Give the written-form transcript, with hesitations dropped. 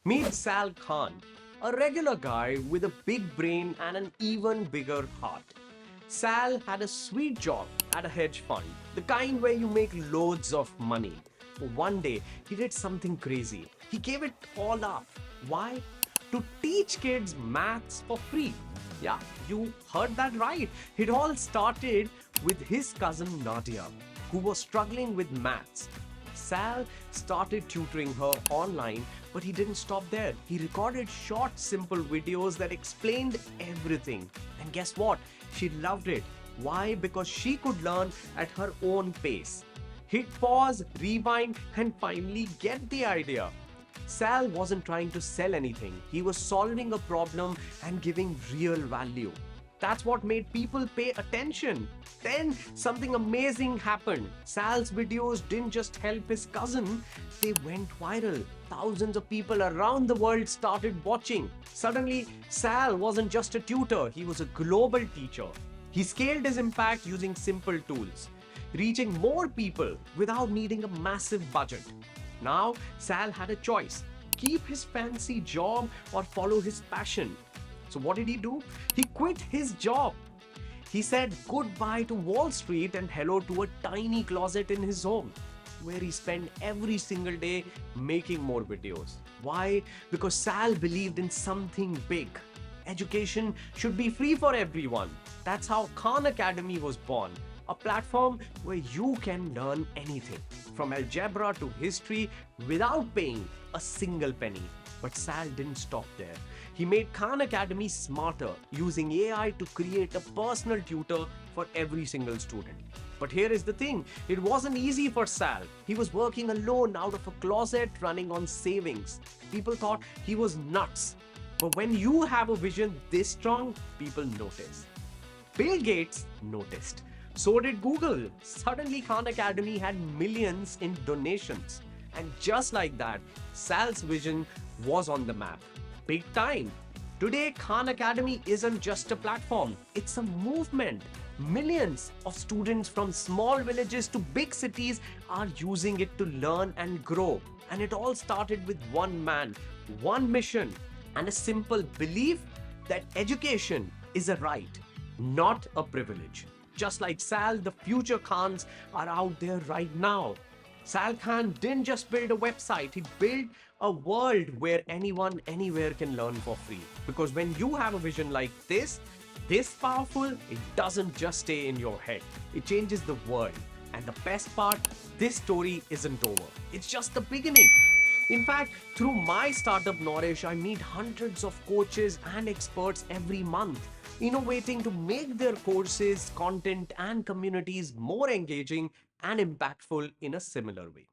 Meet Sal Khan, a regular guy with a big brain and an even bigger heart. Sal had a sweet job at a hedge fund, the kind where you make loads of money. But one day, he did something crazy. He gave it all up. Why? To teach kids maths for free. Yeah, you heard that right. It all started with his cousin Nadia, who was struggling with maths. Sal started tutoring her online, but he didn't stop there. He recorded short, simple videos that explained everything. And guess what? She loved it. Why? Because she could learn at her own pace. Hit pause, rewind, and finally get the idea. Sal wasn't trying to sell anything. He was solving a problem and giving real value. That's what made people pay attention. Then something amazing happened. Sal's videos didn't just help his cousin, they went viral. Thousands of people around the world started watching. Suddenly, Sal wasn't just a tutor, he was a global teacher. He scaled his impact using simple tools, reaching more people without needing a massive budget. Now, Sal had a choice: keep his fancy job or follow his passion. So, what did he do? He quit his job. He said goodbye to Wall Street and hello to a tiny closet in his home, where he spent every single day making more videos. Why? Because Sal believed in something big. Education should be free for everyone. That's how Khan Academy was born. A platform where you can learn anything, from algebra to history, without paying a single penny. But Sal didn't stop there. He made Khan Academy smarter, using AI to create a personal tutor for every single student. But here is the thing, it wasn't easy for Sal. He was working alone out of a closet, running on savings. People thought he was nuts. But when you have a vision this strong, people notice. Bill Gates noticed. So did Google. Suddenly, Khan Academy had millions in donations. And just like that, Sal's vision was on the map. Big time. Today, Khan Academy isn't just a platform, it's a movement. Millions of students from small villages to big cities are using it to learn and grow. And it all started with one man, one mission, and a simple belief that education is a right, not a privilege. Just like Sal, the future Khans are out there right now. Sal Khan didn't just build a website, he built a world where anyone, anywhere can learn for free. Because when you have a vision like this powerful, it doesn't just stay in your head, it changes the world. And the best part, this story isn't over. It's just the beginning. In fact, through my startup Nourish, I meet hundreds of coaches and experts every month, innovating to make their courses, content, and communities more engaging and impactful in a similar way.